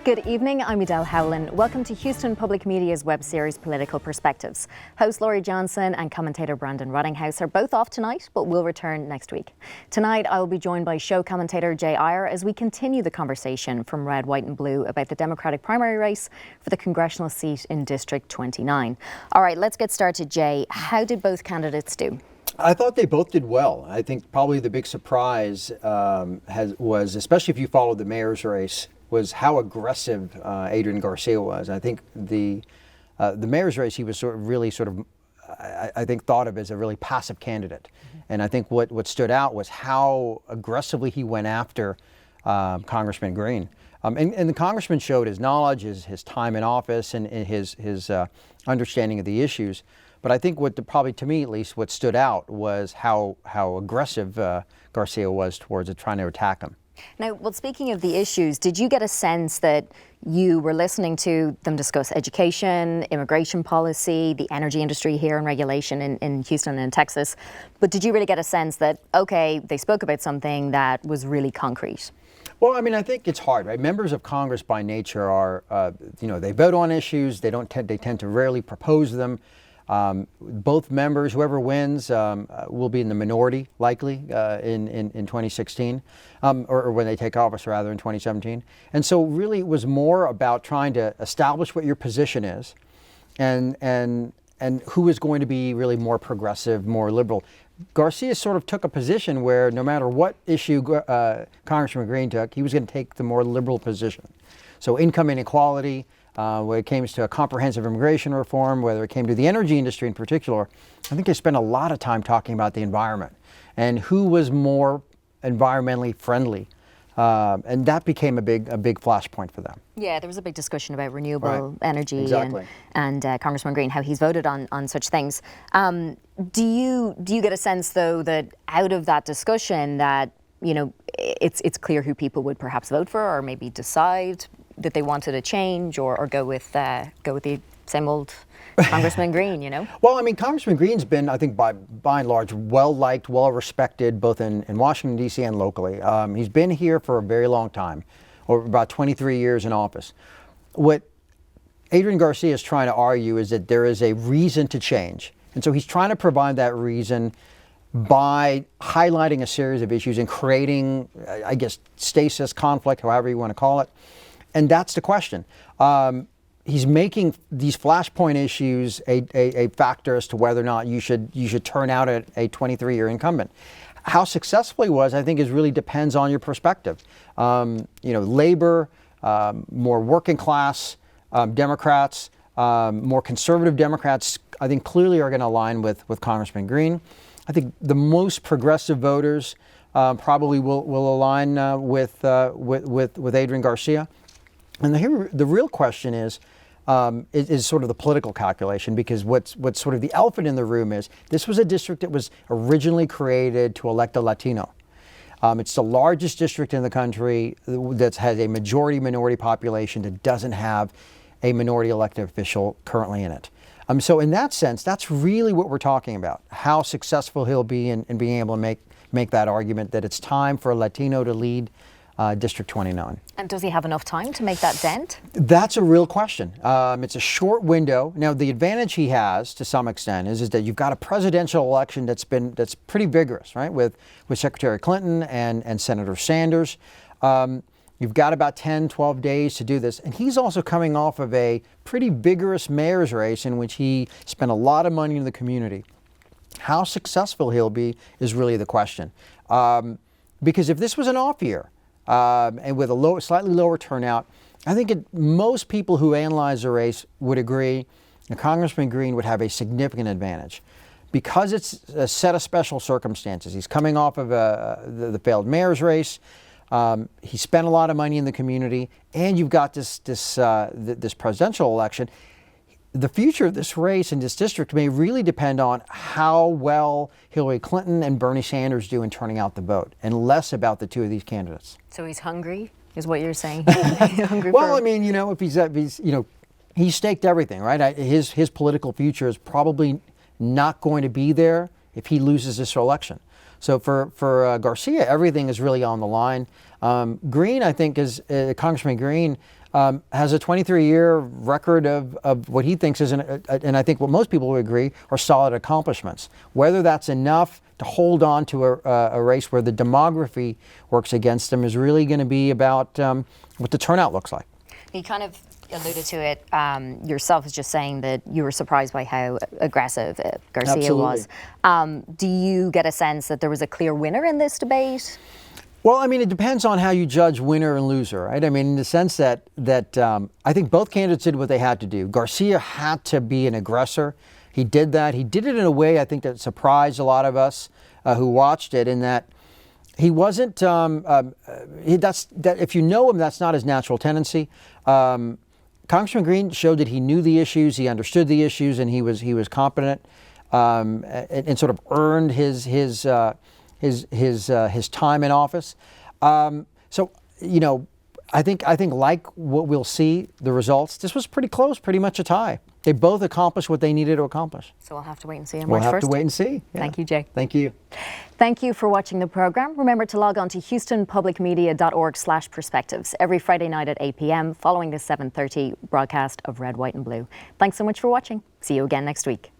Good evening, I'm Edel Howland. Welcome to Houston Public Media's web series Political Perspectives. Host Laurie Johnson and commentator Brandon Rottinghouse are both off tonight, but will return next week. Tonight, I will be joined by show commentator Jay Aiyer as we continue the conversation from Red, White and Blue about the Democratic primary race for the Congressional seat in District 29. All right, let's get started, Jay. How did both candidates do? I thought they both did well. I think probably the big surprise was, especially if you followed the mayor's race, was how aggressive Adrian Garcia was. I think the mayor's race, he was I think thought of as a really passive candidate. Mm-hmm. And I think what stood out was how aggressively he went after Congressman Green. And the congressman showed his knowledge, his time in office, and his understanding of the issues. But I think probably to me at least, what stood out was how aggressive Garcia was towards trying to attack him. Now, well, speaking of the issues, did you get a sense that you were listening to them discuss education, immigration policy, the energy industry here and regulation in Houston and in Texas, but did you really get a sense that, okay, they spoke about something that was really concrete? Well, I mean, I think it's hard, right? Members of Congress by nature are, they vote on issues. They tend to rarely propose them. Both members, whoever wins, will be in the minority, likely, in 2016, or when they take office, rather, in 2017. And so really it was more about trying to establish what your position is and who is going to be really more progressive, more liberal. Garcia sort of took a position where no matter what issue Congressman Green took, he was going to take the more liberal position. So income inequality, when it came to a comprehensive immigration reform, whether it came to the energy industry in particular, I think they spent a lot of time talking about the environment and who was more environmentally friendly. And that became a big flashpoint for them. Yeah, there was a big discussion about renewable energy exactly. and Congressman Green, how he's voted on such things. Do you get a sense, though, that out of that discussion that, it's clear who people would perhaps vote for or maybe decide that they wanted a change or go with the same old Congressman Green, Well, I mean, Congressman Green's been, I think, by and large, well-liked, well-respected, both in Washington, D.C. and locally. He's been here for a very long time, or about 23 years in office. What Adrian Garcia is trying to argue is that there is a reason to change. And so he's trying to provide that reason by highlighting a series of issues and creating, I guess, stasis, conflict, however you want to call it. And that's the question. He's making these flashpoint issues a factor as to whether or not you should turn out a 23-year incumbent. How successful he was, I think, really depends on your perspective. Labor, more working class Democrats, more conservative Democrats, I think clearly are going to align with Congressman Green. I think the most progressive voters probably will align with Adrian Garcia. And the real question is sort of the political calculation, because what's sort of the elephant in the room is this was a district that was originally created to elect a Latino. It's the largest district in the country that has a majority-minority population that doesn't have a minority elected official currently in it. So in that sense, that's really what we're talking about, how successful he'll be in being able to make that argument that it's time for a Latino to lead District 29. And does he have enough time to make that dent? That's a real question. It's a short window. Now, the advantage he has, to some extent, is that you've got a presidential election that's pretty vigorous, right? With Secretary Clinton and Senator Sanders. You've got about 10, 12 days to do this. And he's also coming off of a pretty vigorous mayor's race in which he spent a lot of money in the community. How successful he'll be is really the question. Because if this was an off year, and with a slightly lower turnout, I think most people who analyze the race would agree that Congressman Green would have a significant advantage. Because it's a set of special circumstances. He's coming off of the failed mayor's race. He spent a lot of money in the community, and you've got this presidential election. The future of this race in this district may really depend on how well Hillary Clinton and Bernie Sanders do in turning out the vote, and less about the two of these candidates. So he's hungry, is what you're saying? Hungry well, I mean, if he's he's staked everything, right? His political future is probably not going to be there if he loses this election. So for Garcia, everything is really on the line. Green, I think, Congressman Green has a 23-year record of what he thinks is, and I think what most people would agree, are solid accomplishments. Whether that's enough to hold on to a race where the demography works against him is really going to be about what the turnout looks like. You kind of alluded to it yourself, as just saying that you were surprised by how aggressive Garcia Absolutely. was. Do you get a sense that there was a clear winner in this debate? Well, I mean, it depends on how you judge winner and loser, right? I mean, in the sense that I think both candidates did what they had to do. Garcia had to be an aggressor. He did that. He did it in a way, I think, that surprised a lot of us who watched it, in that he wasn't, if you know him, that's not his natural tendency. Congressman Green showed that he knew the issues, he understood the issues, and he was competent, and sort of earned his time in office. So, you know, I think like what we'll see, the results, this was pretty close, pretty much a tie. They both accomplished what they needed to accomplish. So we'll have to wait and see on We'll March 1st. have to wait and see. Yeah. Thank you, Jay. Thank you. Thank you for watching the program. Remember to log on to houstonpublicmedia.org/perspectives every Friday night at 8 p.m. following the 7:30 broadcast of Red, White and Blue. Thanks so much for watching. See you again next week.